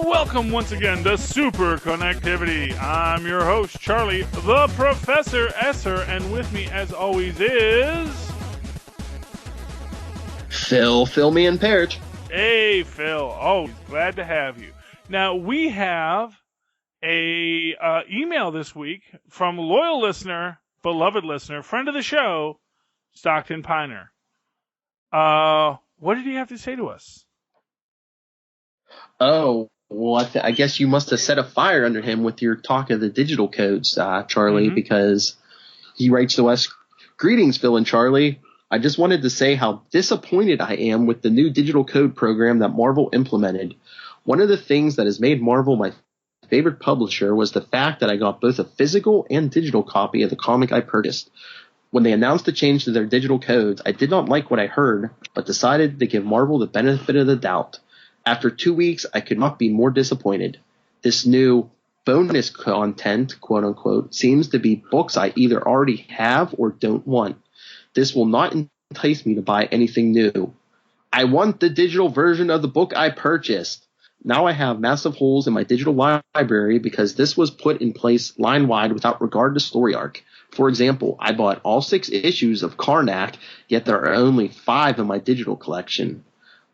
Welcome once again to Superconnectivity. I'm your host, Charlie, the Professor Esser, and with me, as always, is... Fill me in Parrish. Hey, Phil. Always glad to have you. Now, we have a email this week from loyal listener, beloved listener, friend of the show, Stockton Piner. What did he have to say to us? Oh, well, I guess you must have set a fire under him with your talk of the digital codes, Charlie, because he writes to us, "Greetings, Phil and Charlie. I just wanted to say how disappointed I am with the new digital code program that Marvel implemented. One of the things that has made Marvel my favorite publisher was the fact that I got both a physical and digital copy of the comic I purchased. When they announced the change to their digital codes, I did not like what I heard, but decided to give Marvel the benefit of the doubt. After 2 weeks, I could not be more disappointed. This new bonus content, quote unquote, seems to be books I either already have or don't want. This will not entice me to buy anything new. I want the digital version of the book I purchased. Now I have massive holes in my digital library because this was put in place line-wide without regard to story arc. For example, I bought all 6 issues of Karnak, yet there are only 5 in my digital collection.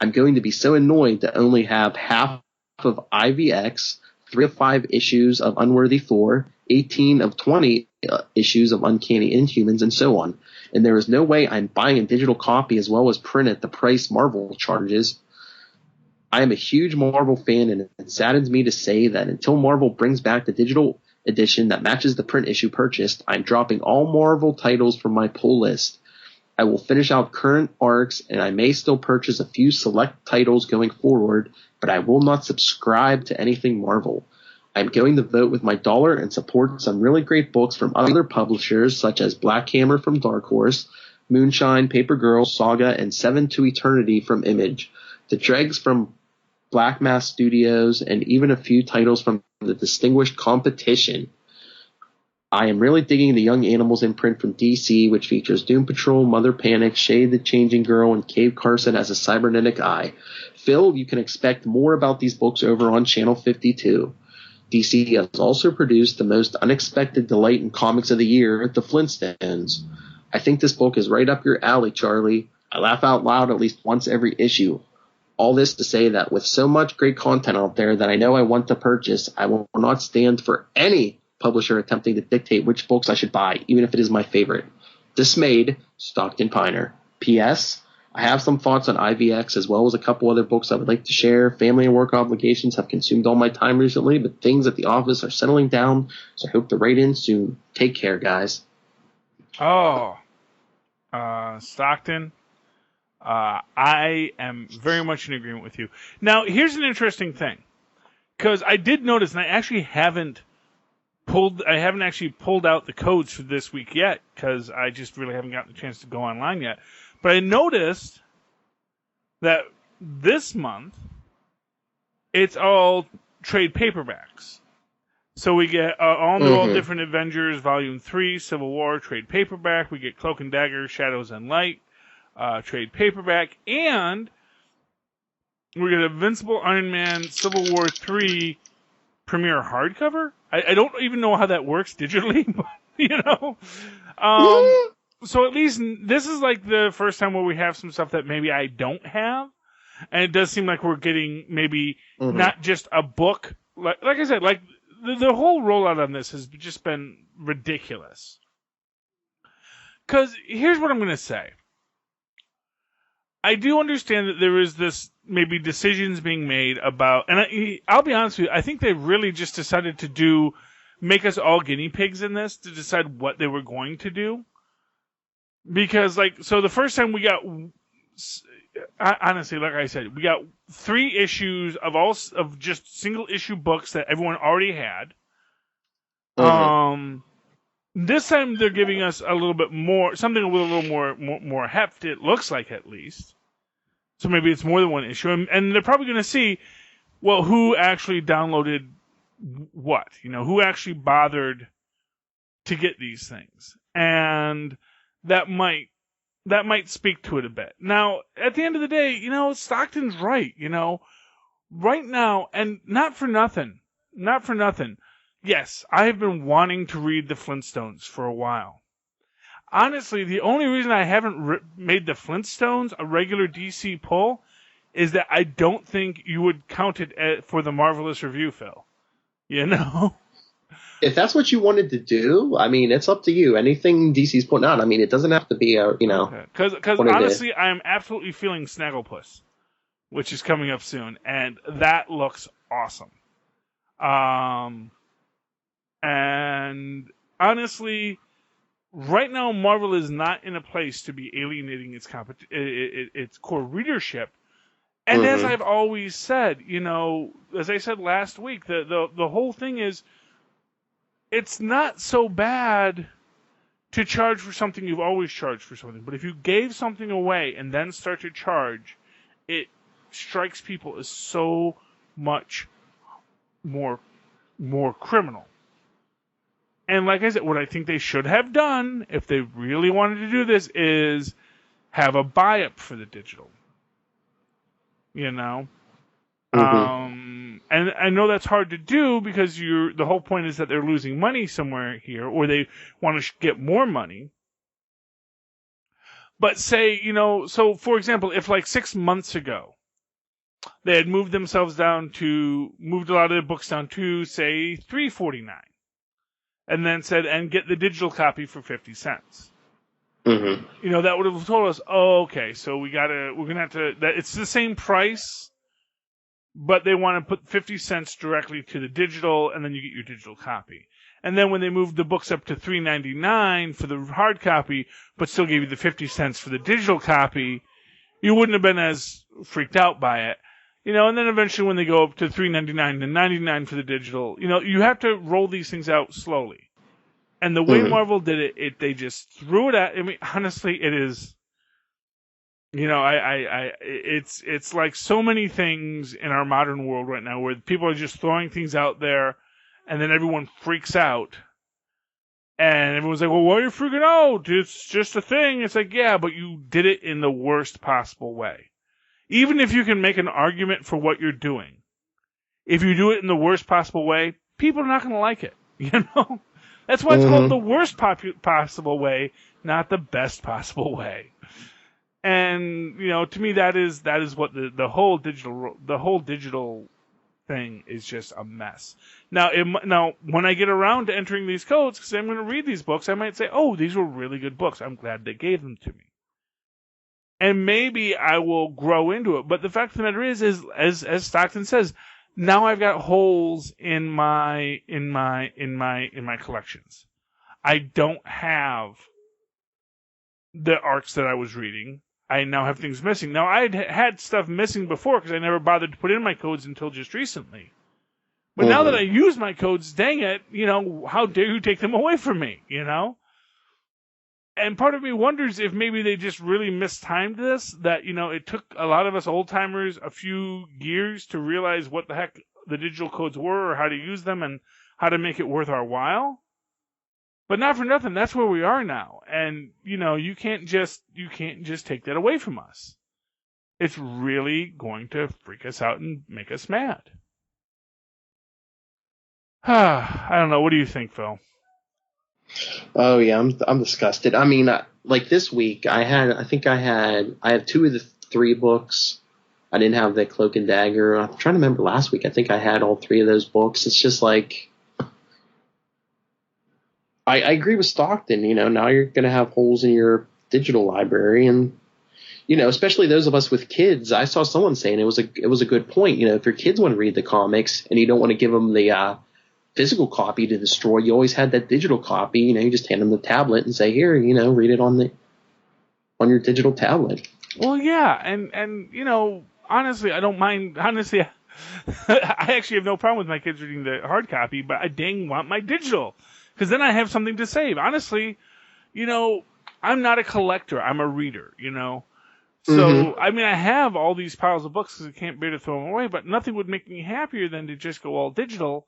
I'm going to be so annoyed to only have half of IVX, 3 of 5 issues of Unworthy Thor, 18 of 20 issues of Uncanny Inhumans, and so on. And there is no way I'm buying a digital copy as well as print at the price Marvel charges. I am a huge Marvel fan, and it saddens me to say that until Marvel brings back the digital edition that matches the print issue purchased, I'm dropping all Marvel titles from my pull list. I will finish out current arcs, and I may still purchase a few select titles going forward, but I will not subscribe to anything Marvel. I'm going to vote with my dollar and support some really great books from other publishers such as Black Hammer from Dark Horse, Moonshine, Paper Girl, Saga, and Seven to Eternity from Image, the dregs from Black Mass Studios, and even a few titles from the distinguished competition. I am really digging the Young Animals imprint from DC, which features Doom Patrol, Mother Panic, Shade the Changing Girl, and Cave Carson as a cybernetic eye. Phil, you can expect more about these books over on Channel 52. DC has also produced the most unexpected delight in comics of the year, The Flintstones. I think this book is right up your alley, Charlie. I laugh out loud at least once every issue. All this to say that with so much great content out there that I know I want to purchase, I will not stand for any publisher attempting to dictate which books I should buy, even if it is my favorite. Dismayed, Stockton Piner. P.S. I have some thoughts on IVX as well as a couple other books I would like to share. Family and work obligations have consumed all my time recently, but things at the office are settling down, so I hope to write in soon. Take care, guys. Stockton, I am very much in agreement with you. Now, here's an interesting thing, because I did notice, and I haven't actually pulled out the codes for this week yet, because I just really haven't gotten the chance to go online yet. But I noticed that this month, it's all trade paperbacks. So we get All New, All Different Avengers, Volume 3, Civil War, trade paperback. We get Cloak and Dagger, Shadows and Light, trade paperback. And we get Invincible Iron Man, Civil War 3, premiere hardcover. I don't even know how that works digitally, but, so at least this is like the first time where we have some stuff that maybe I don't have. And it does seem like we're getting maybe not just a book. Like I said, like the whole rollout on this has just been ridiculous. Because here's what I'm going to say. I do understand that there is this maybe decisions being made about, and I'll be honest with you, I think they really just decided to make us all guinea pigs in this to decide what they were going to do. Because, so the first time we got, honestly, like I said, we got 3 issues of just single issue books that everyone already had. This time they're giving us a little bit more, something with a little more heft, it looks like, at least. So maybe it's more than one issue. And they're probably going to see, well, who actually downloaded what? Who actually bothered to get these things? And that might speak to it a bit. Now, at the end of the day, Stockton's right. right now, and not for nothing, yes, I have been wanting to read the Flintstones for a while. Honestly, the only reason I haven't made the Flintstones a regular DC pull is that I don't think you would count it for the Marvelous Review, Phil. You know? If that's what you wanted to do, I mean, it's up to you. Anything DC's putting out, I mean, it doesn't have to be Because honestly, I am absolutely feeling Snagglepuss, which is coming up soon, and that looks awesome. And honestly, right now, Marvel is not in a place to be alienating its core readership. And as I've always said, as I said last week, the whole thing is, it's not so bad to charge for something you've always charged for something. But if you gave something away and then start to charge, it strikes people as so much more criminal. And like I said, what I think they should have done, if they really wanted to do this, is have a buy-up for the digital. And I know that's hard to do because the whole point is that they're losing money somewhere here, or they want to get more money. But say, so for example, if like 6 months ago, they had moved a lot of their books down to, say, $3.49. And then said, and get the digital copy for 50 cents. That would have told us, okay, so we're going to have to, that it's the same price, but they want to put 50 cents directly to the digital, and then you get your digital copy. And then when they moved the books up to $3.99 for the hard copy, but still gave you the 50 cents for the digital copy, you wouldn't have been as freaked out by it. And then eventually when they go up to $3.99 to $99 for the digital, you have to roll these things out slowly. And the way Marvel did it, they just threw it at. I mean, honestly, it is. It's like so many things in our modern world right now where people are just throwing things out there, and then everyone freaks out, and everyone's like, "Well, why are you freaking out? It's just a thing." It's like, yeah, but you did it in the worst possible way. Even if you can make an argument for what you're doing, if you do it in the worst possible way, people are not going to like it. That's why it's called the worst possible way, not the best possible way. And to me, that is what the whole digital thing is just a mess. Now, when I get around to entering these codes, because I'm going to read these books, I might say, "Oh, these were really good books. I'm glad they gave them to me." And maybe I will grow into it. But the fact of the matter is as Stockton says, now I've got holes in my collections. I don't have the arcs that I was reading. I now have things missing. Now, I'd had stuff missing before because I never bothered to put in my codes until just recently. But now that I use my codes, dang it, how dare you take them away from me, And part of me wonders if maybe they just really mistimed this, that, it took a lot of us old-timers a few years to realize what the heck the digital codes were or how to use them and how to make it worth our while. But not for nothing, that's where we are now. And, you can't just take that away from us. It's really going to freak us out and make us mad. I don't know. What do you think, Phil? Oh yeah, I'm disgusted. I mean, like this week, I have 2 of the 3 books. I didn't have the Cloak and Dagger. I'm trying to remember last week. I think I had all 3 of those books. It's just like, I agree with Stockton. Now you're going to have holes in your digital library, and especially those of us with kids. I saw someone saying it was a good point. If your kids want to read the comics and you don't want to give them the physical copy to destroy, you always had that digital copy. You just hand them the tablet and say, "Here, read it on your digital tablet." Well, yeah, and honestly, I don't mind. Honestly, I actually have no problem with my kids reading the hard copy, but I dang want my digital because then I have something to save. Honestly, I'm not a collector. I'm a reader. So I mean, I have all these piles of books because I can't bear to throw them away. But nothing would make me happier than to just go all digital.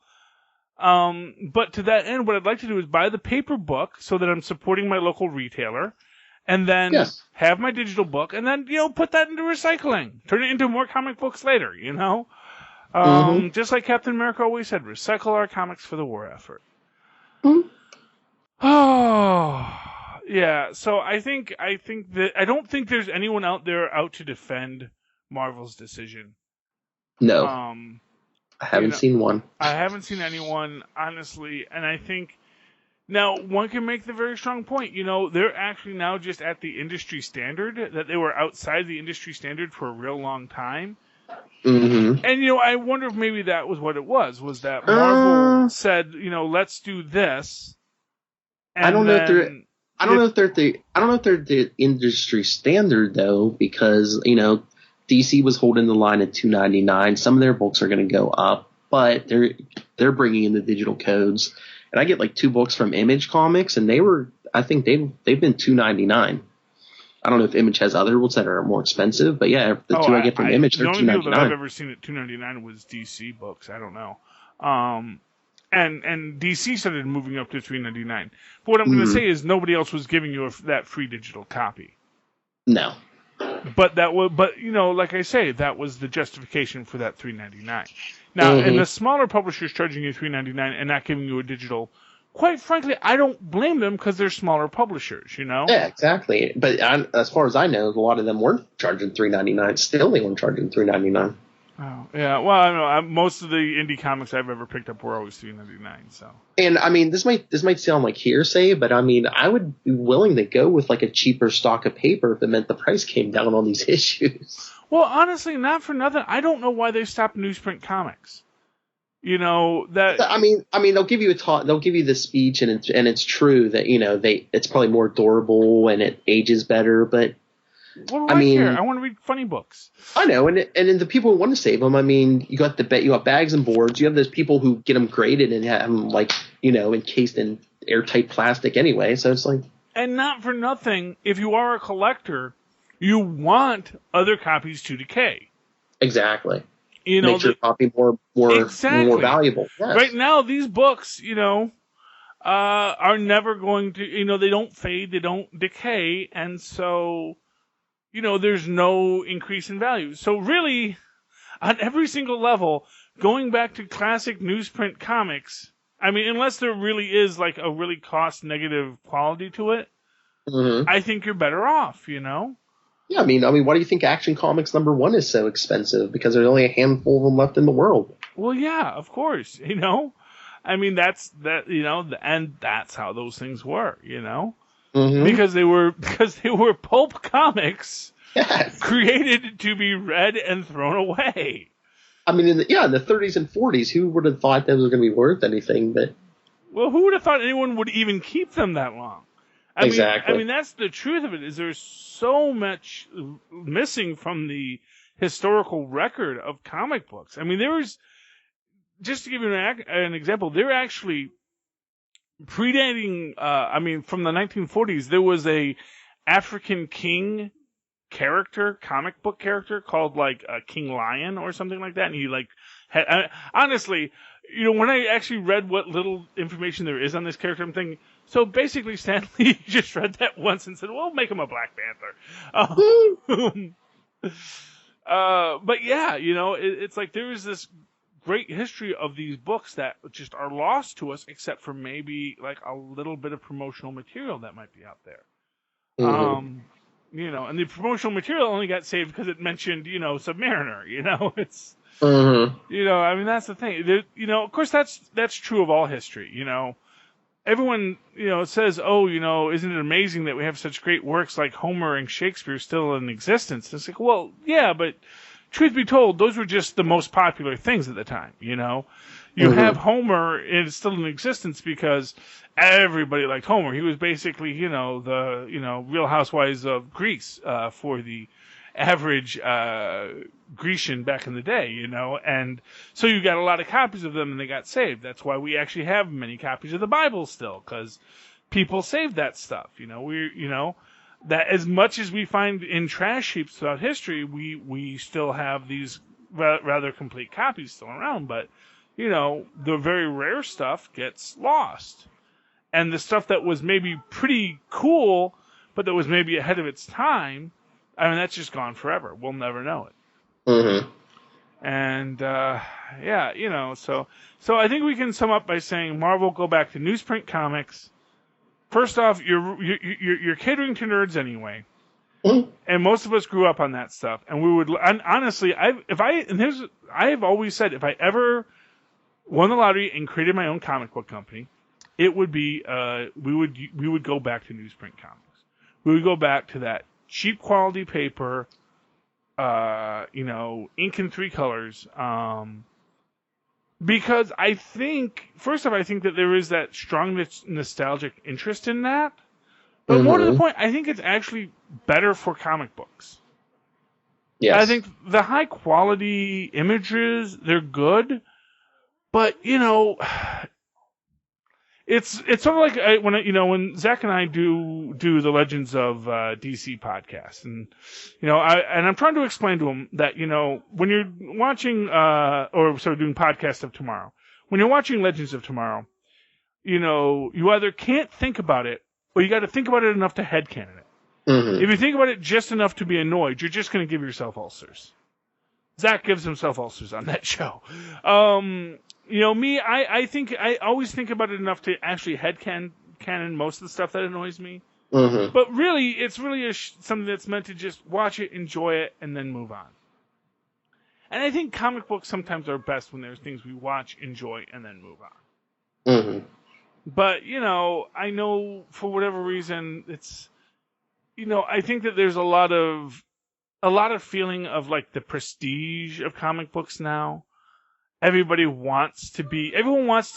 But to that end, what I'd like to do is buy the paper book so that I'm supporting my local retailer, and then have my digital book, and then, put that into recycling. Turn it into more comic books later, Just like Captain America always said, recycle our comics for the war effort. Mm-hmm. Oh, yeah. So I think that I don't think there's anyone out there out to defend Marvel's decision. No, Um, I haven't seen one. I haven't seen anyone, honestly, and I think now one can make the very strong point. They're actually now just at the industry standard, that they were outside the industry standard for a real long time. Mm-hmm. And, I wonder if maybe that was what it was that Marvel said, let's do this. And I don't know if they're the industry standard though, because, DC was holding the line at $2.99. Some of their books are going to go up, but they're bringing in the digital codes. And I get like 2 books from Image Comics, and I think they've been $2.99. I don't know if Image has other ones that are more expensive, but yeah, the two I get from Image, they're $2.99. The only people that I've ever seen at $2.99 was DC books. I don't know. And DC started moving up to $3.99. But what I'm going to say is nobody else was giving you that free digital copy. No. But like I say, that was the justification for that $3.99. Now, and the smaller publishers charging you $3.99 and not giving you a digital, quite frankly, I don't blame them because they're smaller publishers, Yeah, exactly. But as far as I know, a lot of them weren't charging $3.99. Still, they weren't charging $3.99. Oh, yeah. Well, I don't know. Most of the indie comics I've ever picked up were always $3.99. So. And I mean, this might sound like hearsay, but I mean, I would be willing to go with like a cheaper stock of paper if it meant the price came down on these issues. Well, honestly, not for nothing. I don't know why they stopped newsprint comics. That. I mean, they'll give you they'll give you the speech, and it's true that it's probably more durable and it ages better, but. What do I care? I want to read funny books. I know, and then the people who want to save them. I mean, you got bags and boards. You have those people who get them graded and have them encased in airtight plastic anyway. So it's like, and not for nothing. If you are a collector, you want other copies to decay. Exactly. Makes your copy more valuable. Yes. Right now, these books, are never going to. They don't fade, they don't decay, and so. There's no increase in value. So really, on every single level, going back to classic newsprint comics, I mean, unless there really is like a really cost-negative quality to it, I think you're better off, Yeah, I mean, why do you think Action Comics #1 is so expensive? Because there's only a handful of them left in the world. Well, yeah, of course, I mean, and that's how those things were, Because they were pulp comics created to be read and thrown away. I mean, in the 30s and 40s, who would have thought that was going to be worth anything? But who would have thought anyone would even keep them that long? I mean, that's the truth of it. Is there's so much missing from the historical record of comic books. I mean, there was, just to give you an example, they're actually predating, from the 1940s, there was a African king comic book character called King Lion or something like that. And he honestly, when I actually read what little information there is on this character, I'm thinking, so basically Stan Lee just read that once and said, well, make him a Black Panther. But yeah, it's like there is this great history of these books that just are lost to us, except for maybe like a little bit of promotional material that might be out there. And the promotional material only got saved because it mentioned, Submariner. It's, I mean, that's the thing. Of course, that's true of all history. Everyone, says, isn't it amazing that we have such great works like Homer and Shakespeare still in existence? It's like, well, yeah, but truth be told, those were just the most popular things at the time, You have Homer, and it's still in existence because everybody liked Homer. He was basically, the, Real Housewives of Greece, for the average, Grecian back in the day, and so you got a lot of copies of them and they got saved. That's why we actually have many copies of the Bible still, because people saved that stuff, that as much as we find in trash heaps throughout history, we still have these rather complete copies still around, but, the very rare stuff gets lost. And the stuff that was maybe pretty cool, but that was maybe ahead of its time, I mean, that's just gone forever. We'll never know it. And yeah, so I think we can sum up by saying Marvel, go back to newsprint comics. First off, you're catering to nerds anyway, and most of us grew up on that stuff. And we would, and honestly, I have always said, if I ever won the lottery and created my own comic book company, it would be we would go back to newsprint comics. We would go back to that cheap quality paper, ink in 3 colors. Because I think, first off, I think that there is that strong nostalgic interest in that. But more to the point, I think it's actually better for comic books. Yes. I think the high quality images, they're good, but it's sort of like when Zach and I do the Legends of DC podcast, and I'm trying to explain to him that when you're watching doing Podcast of Tomorrow, when you're watching Legends of Tomorrow, you either can't think about it or you got to think about it enough to headcanon it. Mm-hmm. If you think about it just enough to be annoyed, you're just going to give yourself ulcers. Zach gives himself ulcers on that show. Me, I think I always think about it enough to actually headcanon most of the stuff that annoys me. Mm-hmm. But really, it's really something that's meant to just watch it, enjoy it, and then move on. And I think comic books sometimes are best when there's things we watch, enjoy, and then move on. Mm-hmm. But, I know for whatever reason, it's, I think that there's a lot of feeling of like the prestige of comic books now. Everyone wants to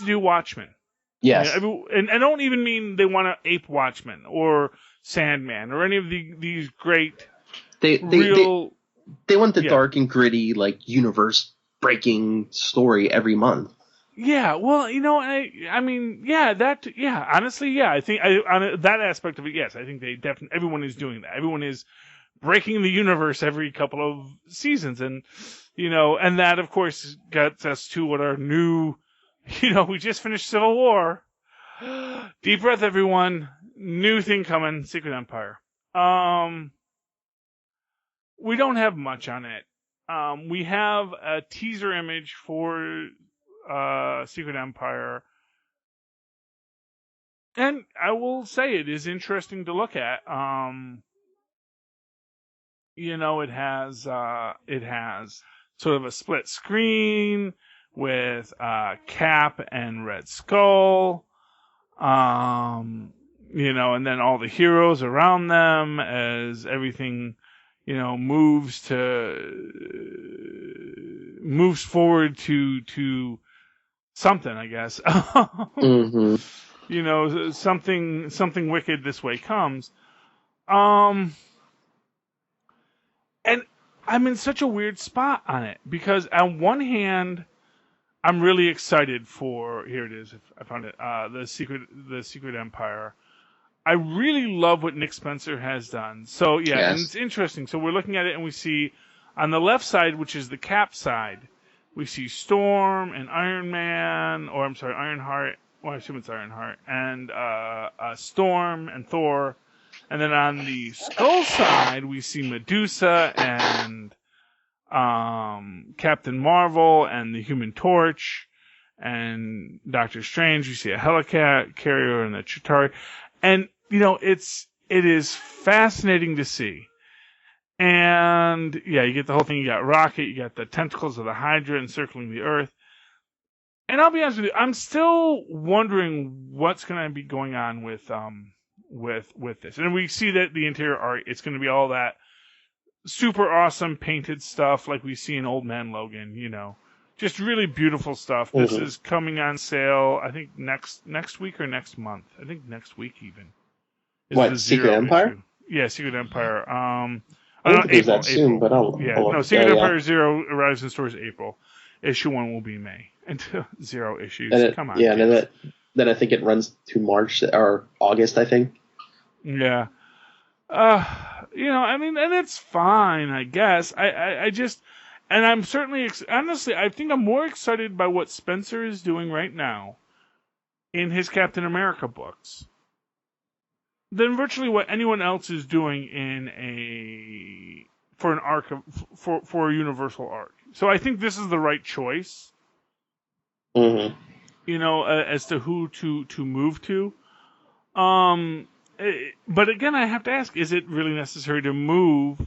do Watchmen. Yes. And I don't even mean they want to ape Watchmen or Sandman or any of these great They want the dark and gritty, like, universe breaking story every month. Yeah, well, honestly, yeah, I think on that aspect of it, yes, I think everyone is doing that. Everyone is breaking the universe every couple of seasons, and and that, of course, gets us to what our new, we just finished Civil War. Deep breath, everyone. New thing coming, Secret Empire. We don't have much on it. We have a teaser image for Secret Empire, and I will say it is interesting to look at. It has sort of a split screen with Cap and Red Skull, and then all the heroes around them as everything moves forward to something, I guess. Mm-hmm. Something wicked this way comes. And I'm in such a weird spot on it because on one hand, I'm really excited for, here it is, I found it, the Secret Empire. I really love what Nick Spencer has done. So yeah, yes. And it's interesting. So we're looking at it and we see on the left side, which is the Cap side, we see Storm and Ironheart. Well, I assume it's Ironheart, and Storm and Thor. And then on the Skull side, we see Medusa and Captain Marvel and the Human Torch and Doctor Strange. We see a helicarrier and the Chitauri. And, it is fascinating to see. And, yeah, you get the whole thing. You got Rocket, you got the tentacles of the Hydra encircling the Earth. And I'll be honest with you, I'm still wondering what's going to be going on with this. And we see that the interior art, it's going to be all that super awesome painted stuff like we see in Old Man Logan, Just really beautiful stuff. Mm-hmm. This is coming on sale, I think, next week or next month. I think next week even. What, Secret Empire? Issue. Yeah, Secret Empire. I don't think that soon, but I'll Secret Empire 0 arrives in stores April. Issue 1 will be May. Until 0 issues. Come on. Yeah, and then I think it runs to March or August, I think. Yeah. And it's fine, I guess. I just, and I'm certainly, honestly, I think I'm more excited by what Spencer is doing right now in his Captain America books than virtually what anyone else is doing for an arc for a universal arc. So I think this is the right choice. Mm-hmm. As to who to move to. But again, I have to ask: is it really necessary to move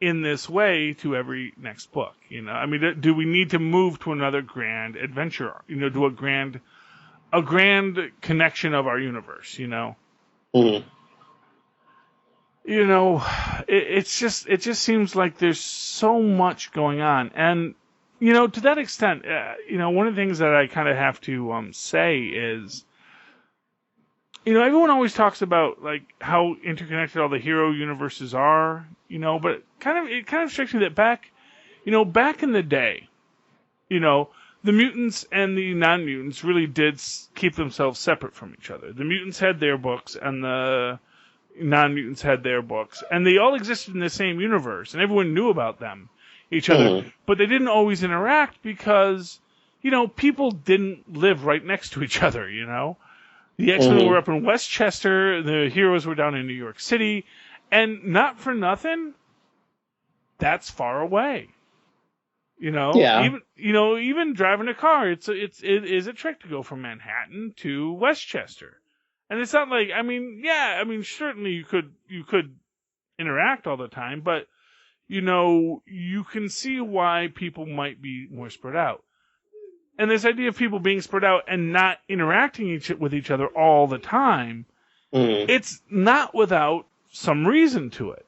in this way to every next book? I mean, do we need to move to another grand adventure? To a grand connection of our universe? Mm-hmm. It just seems like there's so much going on, and to that extent, one of the things that I kind of have to say is, everyone always talks about like how interconnected all the hero universes are, but it kind of strikes me that back in the day, the mutants and the non-mutants really did keep themselves separate from each other. The mutants had their books, and the non-mutants had their books, and they all existed in the same universe, and everyone knew about each other, but they didn't always interact because, people didn't live right next to each other, The X-Men were up in Westchester, the heroes were down in New York City, and not for nothing, that's far away. Yeah. Even driving a car, it is a trick to go from Manhattan to Westchester. And it's not like, certainly you could interact all the time, but, you can see why people might be more spread out. And this idea of people being spread out and not interacting with each other all the time, it's not without some reason to it.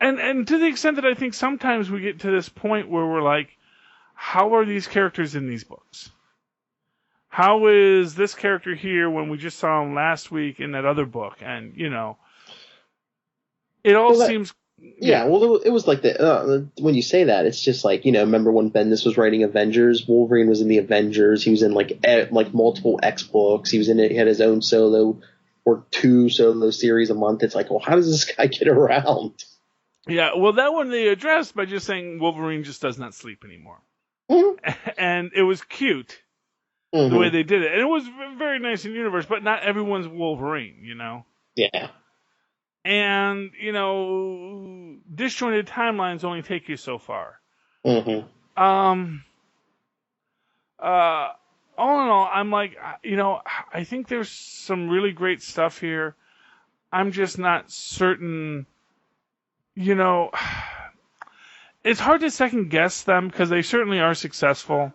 And to the extent that I think sometimes we get to this point where we're like, how are these characters in these books? How is this character here when we just saw him last week in that other book? And, it all seems... Yeah, well, it was like when you say that, it's just like, remember when Bendis was writing Avengers? Wolverine was in the Avengers. He was in like multiple X books. He was in it. He had his own solo or 2 solo series a month. It's like, well, how does this guy get around? Yeah, well, that one they addressed by just saying Wolverine just does not sleep anymore. And it was cute the way they did it. And it was very nice in universe, but not everyone's Wolverine, Yeah. And, disjointed timelines only take you so far. All in all, I'm like, I think there's some really great stuff here. I'm just not certain, it's hard to second guess them because they certainly are successful.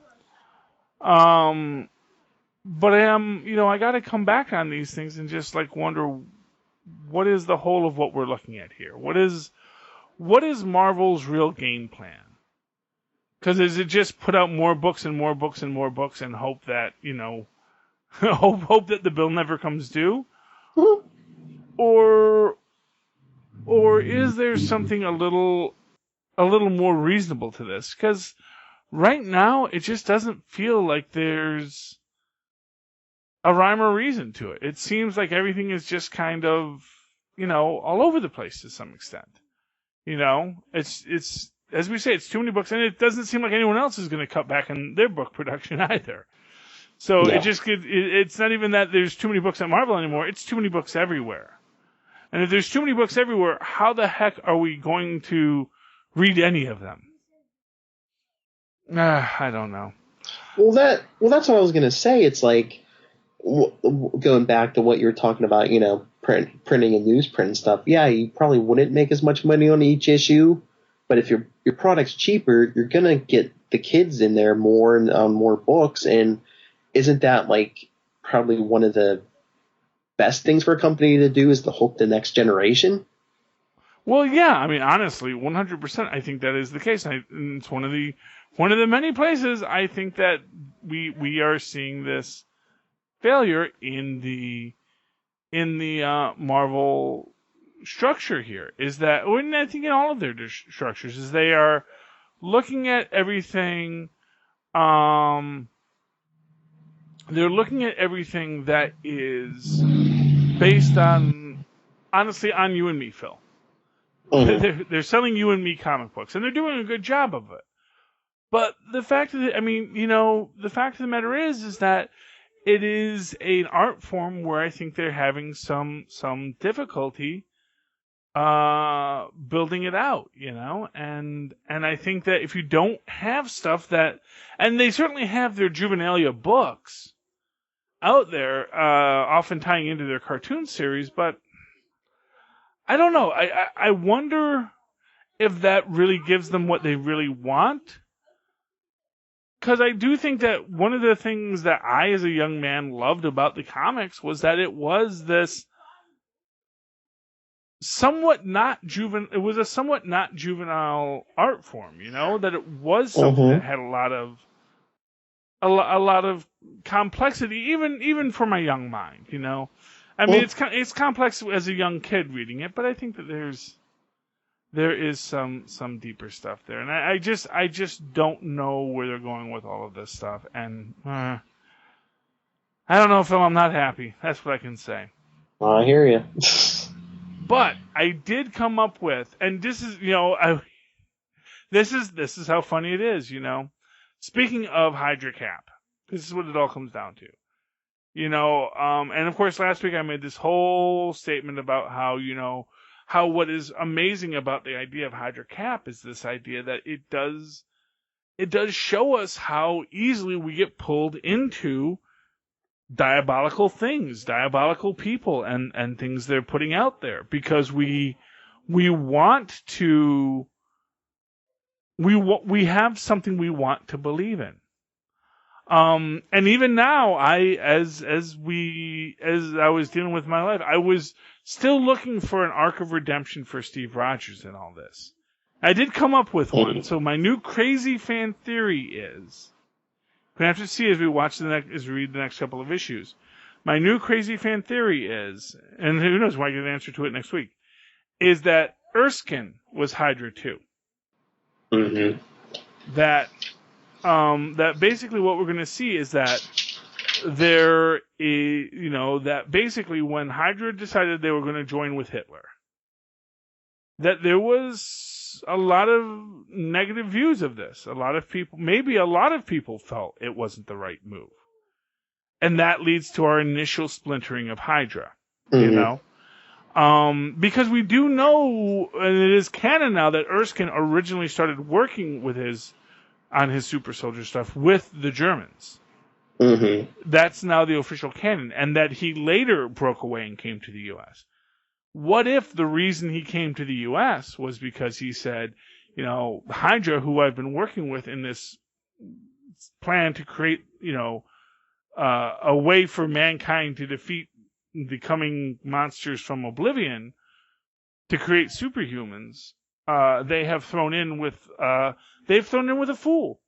But I am, I got to come back on these things and just like wonder, what is the whole of what we're looking at here? What is Marvel's real game plan? Because is it just put out more books and more books and more books and hope that, hope that the bill never comes due? Or is there something a little more reasonable to this? Because right now it just doesn't feel like there's a rhyme or reason to it. It seems like everything is just kind of, all over the place to some extent. It's as we say, it's too many books, and it doesn't seem like anyone else is going to cut back on their book production either. So it's not even that there's too many books at Marvel anymore. It's too many books everywhere. And if there's too many books everywhere, how the heck are we going to read any of them? I don't know. Well, that's what I was going to say. It's like, going back to what you were talking about, printing and newsprint and stuff. Yeah, you probably wouldn't make as much money on each issue, but if your product's cheaper, you're gonna get the kids in there more and on more books. And isn't that like probably one of the best things for a company to do, is to hook the next generation? Well, yeah, I mean, honestly, 100%, I think that is the case. And it's one of the many places I think that we are seeing this failure in the Marvel structure here, is that, and I think in all of their structures, is they are looking at everything. They're looking at everything that is based on, honestly, on you and me, Phil. They're selling you and me comic books, and they're doing a good job of it. But the fact of the matter is that it is an art form where I think they're having some difficulty building it out, and I think that if you don't have stuff that, and they certainly have their juvenilia books out there, often tying into their cartoon series, but I don't know. I wonder if that really gives them what they really want. Because I do think that one of the things that I, as a young man, loved about the comics was that it was this somewhat not juvenile. It was a somewhat not juvenile art form, that it was something that had a lot of complexity, even for my young mind, I mean, it's complex as a young kid reading it, but I think that there is some deeper stuff there, and I just don't know where they're going with all of this stuff, and I don't know, Phil. I'm not happy. That's what I can say. I hear you. But I did come up with, and this is this is how funny it is, Speaking of Hydra Cap, this is what it all comes down to. And of course last week I made this whole statement about how, how what is amazing about the idea of Hydra Cap is this idea that it does show us how easily we get pulled into diabolical things, diabolical people, and things they're putting out there, because we want to, we have something we want to believe in. And even now, as I was dealing with my life, I was still looking for an arc of redemption for Steve Rogers in all this. I did come up with one. So my new crazy fan theory is, we have to see as we read the next couple of issues. My new crazy fan theory is, and who knows, we might get an answer to it next week, is that Erskine was Hydra too. Mm-hmm. That basically what we're going to see is that there is, that basically when Hydra decided they were going to join with Hitler, that there was a lot of negative views of this. Maybe a lot of people felt it wasn't the right move. And that leads to our initial splintering of Hydra, because we do know, and it is canon now, that Erskine originally started working on his super soldier stuff with the Germans. Mm-hmm. That's now the official canon, and that he later broke away and came to the U.S. What if the reason he came to the U.S. was because he said, Hydra, who I've been working with in this plan to create, a way for mankind to defeat the coming monsters from Oblivion, to create superhumans, they have thrown in with a fool.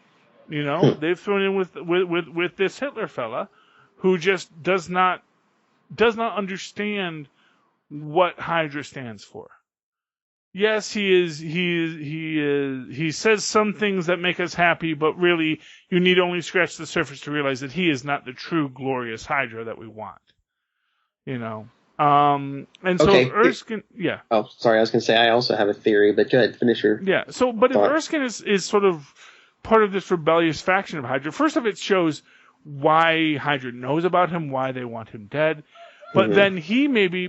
They've thrown in with this Hitler fella who just does not understand what Hydra stands for. Yes, he says some things that make us happy, but really you need only scratch the surface to realize that he is not the true glorious Hydra that we want. And so Erskine, yeah. Oh, sorry, I was going to say I also have a theory, but go ahead, finish your. Yeah. So, but thought. If Erskine is sort of part of this rebellious faction of Hydra, first of it shows why Hydra knows about him, why they want him dead, but then he maybe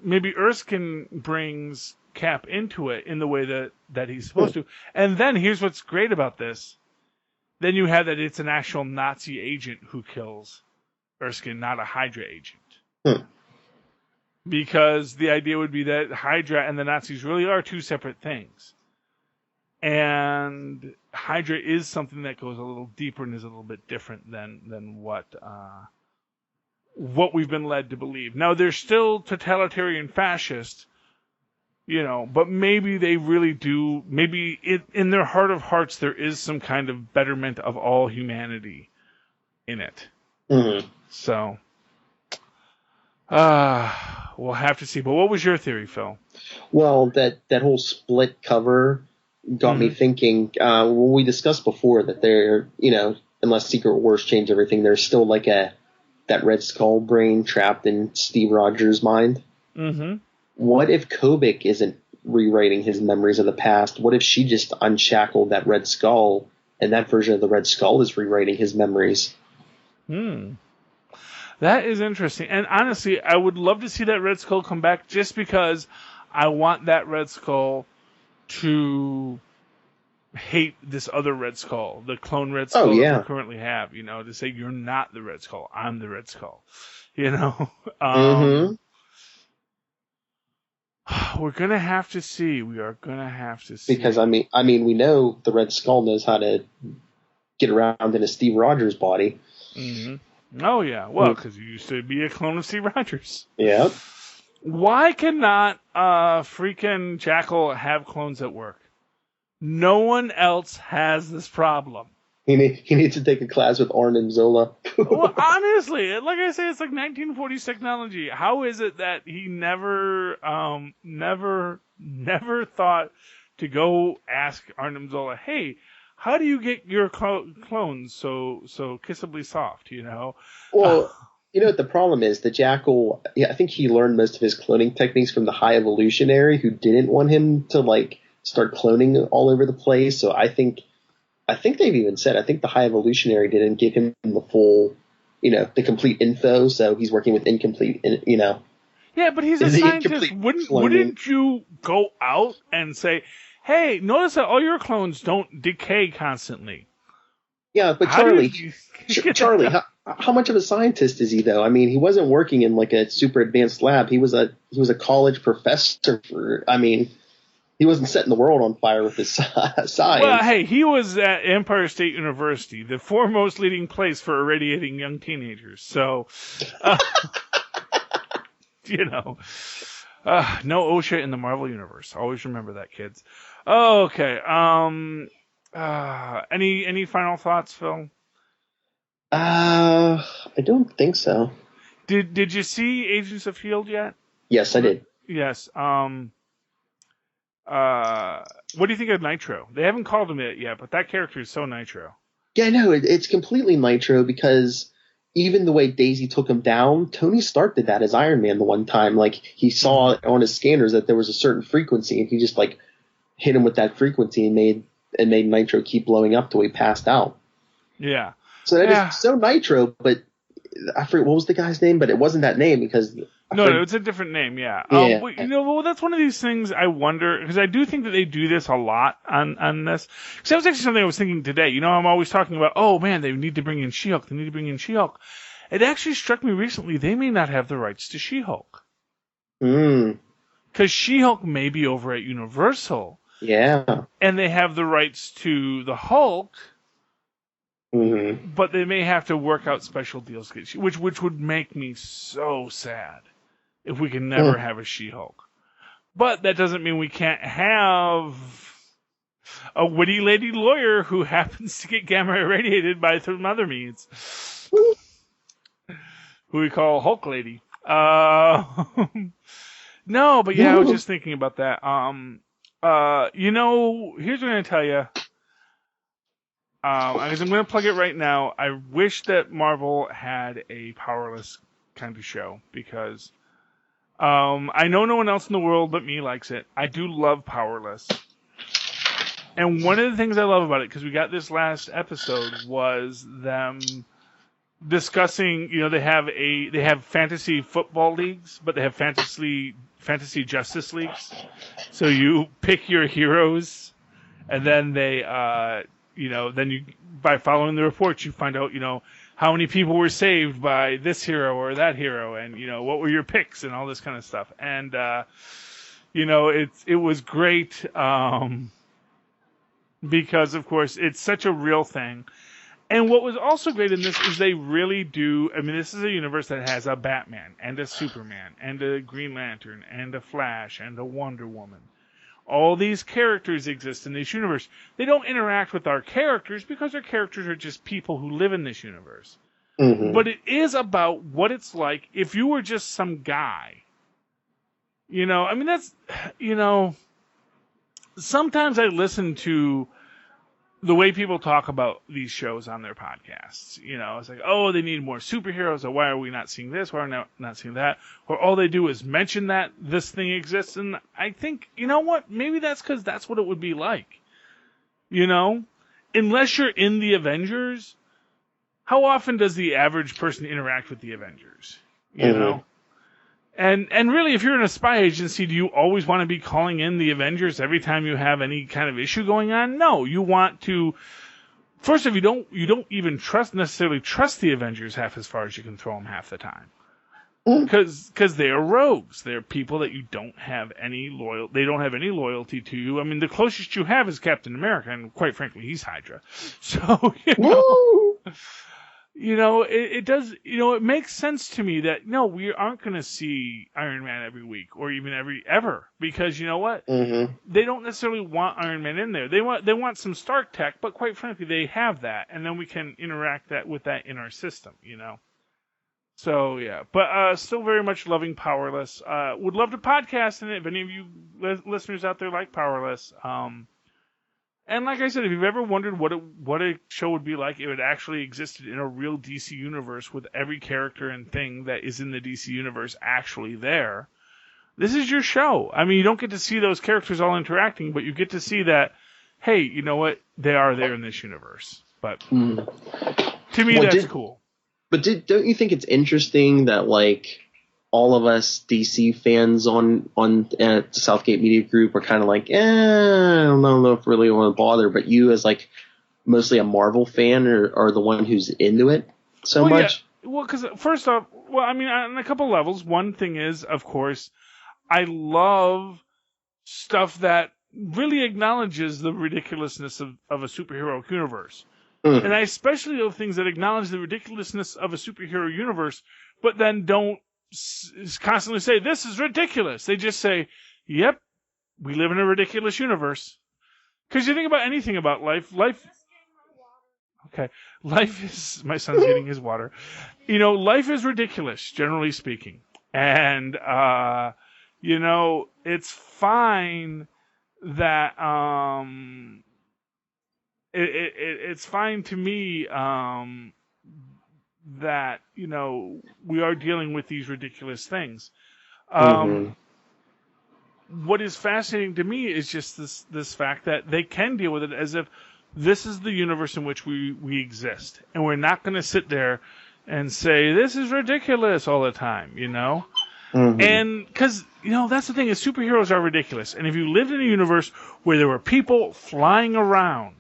maybe Erskine brings Cap into it in the way that he's supposed to. And then here's what's great about this. Then you have that it's an actual Nazi agent who kills Erskine, not a Hydra agent. Because the idea would be that Hydra and the Nazis really are two separate things. And Hydra is something that goes a little deeper and is a little bit different than what we've been led to believe. Now, they're still totalitarian fascist, but maybe they really do, maybe in their heart of hearts, there is some kind of betterment of all humanity in it. Mm-hmm. So, we'll have to see. But what was your theory, Phil? Well, that whole split cover got me thinking, when we discussed before that there, unless Secret Wars change everything, there's still like that Red Skull brain trapped in Steve Rogers' mind. Mm-hmm. What if Kobik isn't rewriting his memories of the past? What if she just unshackled that Red Skull, and that version of the Red Skull is rewriting his memories? That is interesting. And honestly, I would love to see that Red Skull come back just because I want that Red Skull to hate this other Red Skull, the clone Red Skull that we currently have, you know, to say, you're not the Red Skull, I'm the Red Skull, you know? We're going to have to see. We are going to have to see. Because, I mean, we know the Red Skull knows how to get around in a Steve Rogers body. Mm-hmm. Oh, yeah. Well, because you used to be a clone of Steve Rogers. Yeah. Why cannot freaking Jackal have clones at work? No one else has this problem. He needs to take a class with Arnim Zola. Well, honestly, like I say, it's like 1940s technology. How is it that he never thought to go ask Arnim Zola, hey, how do you get your clones so kissably soft, you know? Well, you know what the problem is? The Jackal, I think he learned most of his cloning techniques from the High Evolutionary, who didn't want him to, like, start cloning all over the place. So I think they've even said, I think the High Evolutionary didn't give him the full, you know, the complete info. So he's working with incomplete, you know. Yeah, but he's a scientist. Wouldn't you go out and say, hey, notice that all your clones don't decay constantly? Yeah, but Charlie, how much of a scientist is he, though? I mean, he wasn't working in like a super advanced lab. He was a college professor. He wasn't setting the world on fire with his science. Well, hey, he was at Empire State University, the foremost leading place for irradiating young teenagers. So, you know, no OSHA in the Marvel Universe. Always remember that, kids. Okay. Any final thoughts, Phil? I don't think so. Did you see Agents of S.H.I.E.L.D. yet? Yes, I did. Yes. What do you think of Nitro? They haven't called him it yet, but that character is so Nitro. Yeah, I know. It's completely Nitro because even the way Daisy took him down, Tony Stark did that as Iron Man the one time. Like, he saw on his scanners that there was a certain frequency, and he just, like, hit him with that frequency and made Nitro keep blowing up till he passed out. Yeah. So that is so Nitro, but I forget what was the guy's name, but it wasn't that name because No, it's a different name, yeah. You know, that's one of these things I wonder, because I do think that they do this a lot on this. Because that was actually something I was thinking today. You know, I'm always talking about, oh man, they need to bring in She-Hulk, they need to bring in She-Hulk. It actually struck me recently, they may not have the rights to She-Hulk. Because She-Hulk may be over at Universal. Yeah. And they have the rights to the Hulk. But they may have to work out special deals, which would make me so sad if we can never have a She-Hulk. But that doesn't mean we can't have a witty lady lawyer who happens to get gamma irradiated by some other means, who we call Hulk Lady. No, but yeah, I was just thinking about that. You know, here's what I'm going to tell you. Because I'm going to plug it right now. I wish that Marvel had a Powerless kind of show, because I know no one else in the world but me likes it. I do love Powerless. And one of the things I love about it, because we got this last episode, was them discussing, you know, they have fantasy football leagues, but they have fantasy justice leagues. So you pick your heroes, and then they you know, then you, by following the reports, you find out, you know, how many people were saved by this hero or that hero, and, you know, what were your picks and all this kind of stuff. And, you know, it was great, because, of course, it's such a real thing. And what was also great in this is they really do, I mean, this is a universe that has a Batman, and a Superman, and a Green Lantern, and a Flash, and a Wonder Woman. All these characters exist in this universe. They don't interact with our characters because our characters are just people who live in this universe. But it is about what it's like if you were just some guy. You know, I mean, that's, you know, sometimes I listen to the way people talk about these shows on their podcasts. You know, it's like, oh, they need more superheroes, or why are we not seeing this, why are we not seeing that? Or all they do is mention that this thing exists. And I think, you know what, maybe that's because that's what it would be like. You know? Unless you're in the Avengers, how often does the average person interact with the Avengers? You know? And really, if you're in a spy agency, do you always want to be calling in the Avengers every time you have any kind of issue going on? No, you want to. First off, you don't even necessarily trust the Avengers half as far as you can throw them half the time, because they are rogues. They're people that you don't have any They don't have any loyalty to you. I mean, the closest you have is Captain America, and quite frankly, he's Hydra. So it does. It makes sense to me that no, we aren't going to see Iron Man every week or even ever, because you know what? They don't necessarily want Iron Man in there. They want some Stark tech, but quite frankly, they have that, and then we can interact with that in our system. So yeah, but still very much loving Powerless. Would love to podcast in it if any of you listeners out there like Powerless. And like I said, if you've ever wondered what a show would be like if it actually existed in a real DC universe with every character and thing that is in the DC universe actually there, this is your show. I mean, you don't get to see those characters all interacting, but you get to see that, hey, you know what? They are there in this universe. But to me, that's cool. But don't you think it's interesting that, like, all of us DC fans on the Southgate Media Group are kind of like, I don't know if really want to bother, but you as like mostly a Marvel fan are the one who's into it so much? Yeah. Well, because first off, I mean, on a couple levels. One thing is, of course, I love stuff that really acknowledges the ridiculousness of a superhero universe. And I especially love things that acknowledge the ridiculousness of a superhero universe, but then don't constantly say, this is ridiculous. They just say, yep, we live in a ridiculous universe. Because you think about anything about life. Okay. Life is, my son's getting his water. Life is ridiculous, generally speaking. And, it's fine that, it's fine to me, that we are dealing with these ridiculous things. What is fascinating to me is just this fact that they can deal with it as if this is the universe in which we exist, and we're not going to sit there and say this is ridiculous all the time, And because that's the thing, is superheroes are ridiculous, and if you lived in a universe where there were people flying around,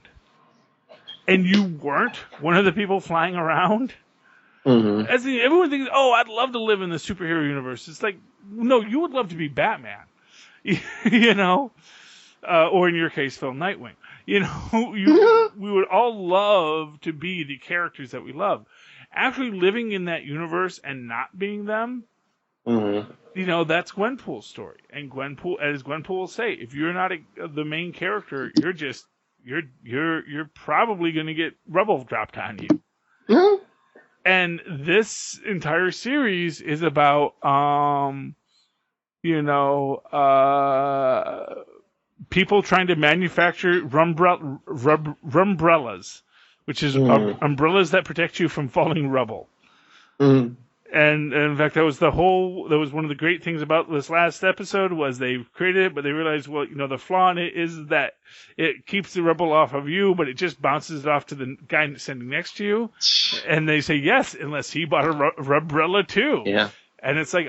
and you weren't one of the people flying around. Everyone thinks, oh, I'd love to live in the superhero universe. It's like, no, you would love to be Batman, or in your case, Phil Nightwing. We would all love to be the characters that we love. Actually living in that universe and not being them, that's Gwenpool's story. And as Gwenpool will say, if you're not the main character, you're just you're probably going to get rubble dropped on you. And this entire series is about, people trying to manufacture rumbrellas, which is umbrellas that protect you from falling rubble. And in fact, that was one of the great things about this last episode was they created it, but they realized, well, the flaw in it is that it keeps the rubble off of you, but it just bounces it off to the guy standing next to you. And they say, yes, unless he bought a rubbrella too. Yeah. And it's like,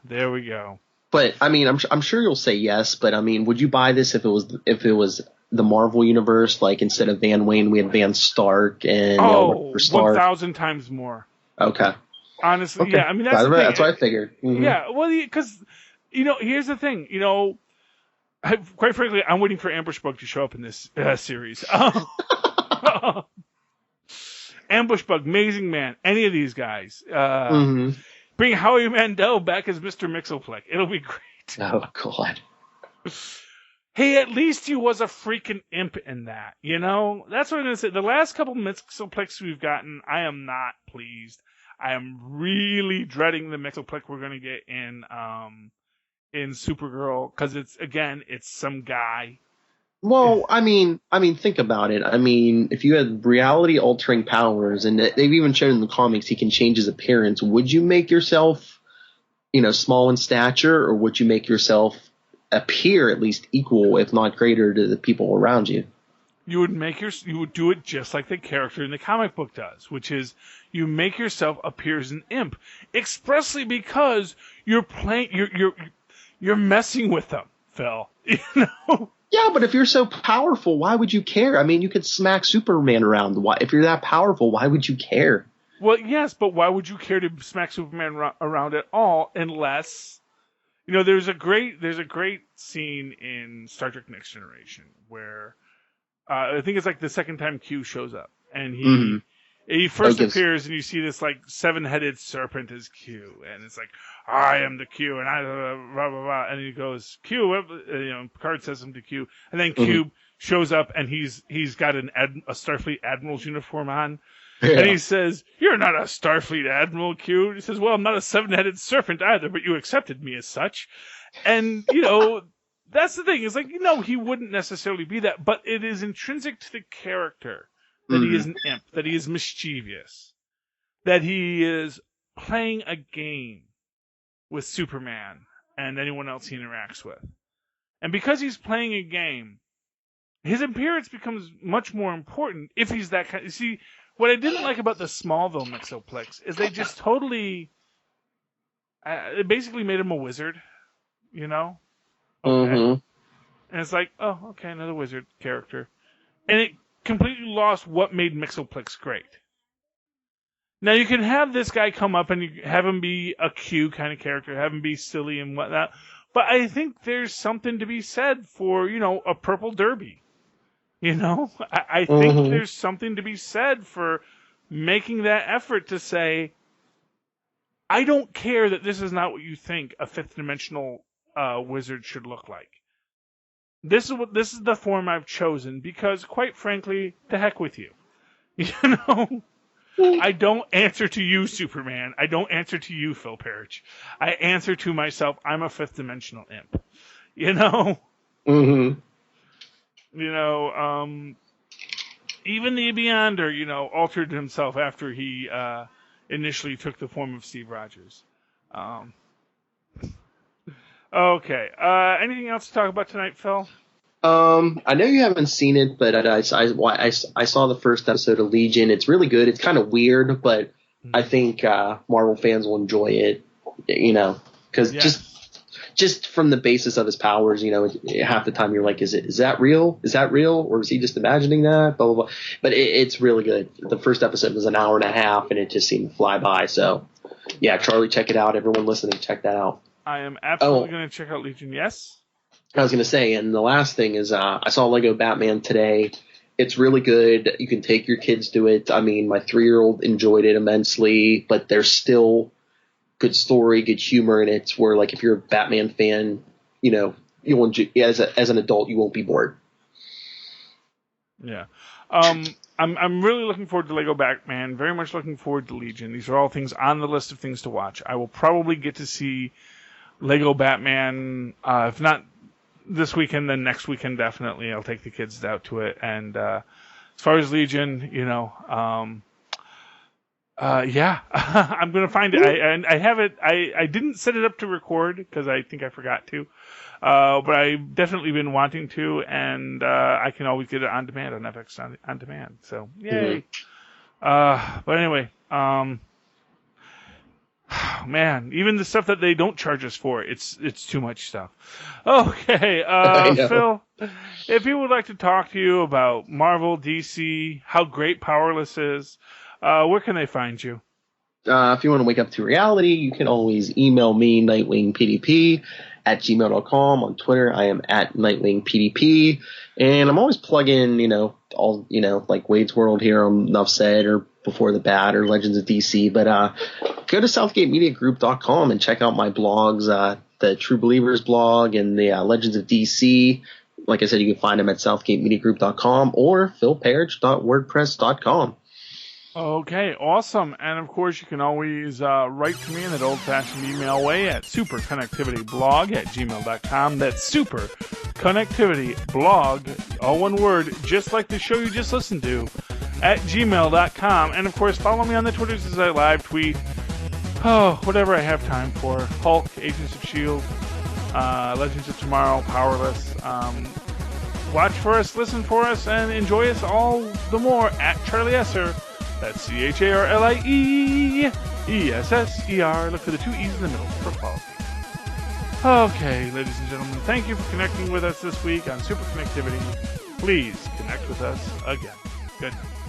there we go. But I mean, I'm sure you'll say yes, but I mean, would you buy this if it was the Marvel universe? Like instead of Van Wayne, we had Van Stark and Stark. 1,000 times more. Okay. Honestly, okay. Yeah. I mean, that's the thing. That's what I figured. Yeah. Well, because here's the thing. Quite frankly, I'm waiting for Ambush Bug to show up in this series. Ambush Bug, Amazing Man, any of these guys. Bring Howie Mandel back as Mr. Mixoplick. It'll be great. Oh God. Hey, at least he was a freaking imp in that, That's what I'm going to say. The last couple Mixoplex we've gotten, I am not pleased. I am really dreading the Mixoplex we're going to get in Supergirl, because it's some guy. Well, I mean, think about it. I mean, if you had reality-altering powers, and they've even shown in the comics he can change his appearance, would you make yourself, small in stature, or would you make yourself appear at least equal, if not greater, to the people around you? you would do it just like the character in the comic book does, which is you make yourself appear as an imp expressly because you're messing with them, Phil. You know? Yeah, but if you're so powerful, why would you care? I mean, you could smack Superman around. Why, if you're that powerful, why would you care? Well, yes, but why would you care to smack Superman around at all unless, you know, there's a great scene in Star Trek Next Generation where I think it's like the second time Q shows up, and he first appears, and you see this like 7-headed serpent as Q, and it's like, I am the Q, and I blah blah blah, and he goes, Q, you know, Picard says him to Q, and then Q shows up, and he's got a Starfleet admiral's uniform on, and he says, "You're not a Starfleet admiral, Q." He says, "Well, I'm not a 7-headed serpent either, but you accepted me as such," and you know. That's the thing. It's like, you know, he wouldn't necessarily be that, but it is intrinsic to the character that he is an imp, that he is mischievous, that he is playing a game with Superman and anyone else he interacts with. And because he's playing a game, his appearance becomes much more important if he's that kind. See, what I didn't like about the Smallville Mixoplex is they just totally, it basically made him a wizard, you know? Okay. And it's like, oh, okay, another wizard character. And it completely lost what made Mixoplex great. Now, you can have this guy come up and you have him be a Q kind of character, have him be silly and whatnot. But I think there's something to be said for, you know, a purple derby. You know? I think there's something to be said for making that effort to say, I don't care that this is not what you think a fifth dimensional wizard should look like. This is the form I've chosen because, quite frankly, the heck with you. You know, I don't answer to you, Superman. I don't answer to you, Phil Parrish. I answer to myself. I'm a fifth dimensional imp. You know. You know, even the Beyonder, you know, altered himself after he initially took the form of Steve Rogers. Okay. Anything else to talk about tonight, Phil? I know you haven't seen it, but I saw the first episode of Legion. It's really good. It's kind of weird, but I think Marvel fans will enjoy it. You know, because just from the basis of his powers, you know, half the time you're like, is that real? Is that real? Or is he just imagining that? Blah blah blah. But it's really good. The first episode was an hour and a half, and it just seemed to fly by. So, yeah, Charlie, check it out. Everyone listening, check that out. I am absolutely going to check out Legion, yes? I was going to say, and the last thing is I saw Lego Batman today. It's really good. You can take your kids to it. I mean, my 3-year-old enjoyed it immensely, but there's still good story, good humor in it where, like, if you're a Batman fan, you know, you won't, as an adult, you won't be bored. Yeah. I'm really looking forward to Lego Batman, very much looking forward to Legion. These are all things on the list of things to watch. I will probably get to see Lego Batman, if not this weekend, then next weekend definitely. I'll take the kids out to it. And as far as Legion, you know, yeah, I'm going to find it. I have it. I didn't set it up to record because I think I forgot to. But I've definitely been wanting to, and I can always get it on demand on FX on demand. So, yay. But anyway, man, even the stuff that they don't charge us for, it's too much stuff. Okay, Phil, if you would like to talk to you about Marvel, DC, how great Powerless is, where can they find you? If you want to wake up to reality, you can always email me, nightwingpdp@gmail.com. On Twitter, I am at nightwingpdp. And I'm always plugging, you know, all, you know, like Wade's World here on Enough Said or Before the Bat or Legends of DC. But go to southgatemediagroup.com and check out my blogs, the True Believers blog and the Legends of DC. Like I said, you can find them at southgatemediagroup.com or philparrish.wordpress.com. Okay, awesome. And of course, you can always write to me in that old-fashioned email way at superconnectivityblog@gmail.com. That's superconnectivityblog, all one word, just like the show you just listened to, at gmail.com. And of course, follow me on the Twitters as I live tweet. Oh, whatever I have time for. Hulk, Agents of S.H.I.E.L.D., Legends of Tomorrow, Powerless. watch for us, listen for us, and enjoy us all the more at Charlie Esser. That's CharlieEsser. Look for the 2 E's in the middle for quality. Okay, ladies and gentlemen, thank you for connecting with us this week on Superconnectivity. Please connect with us again. Good night.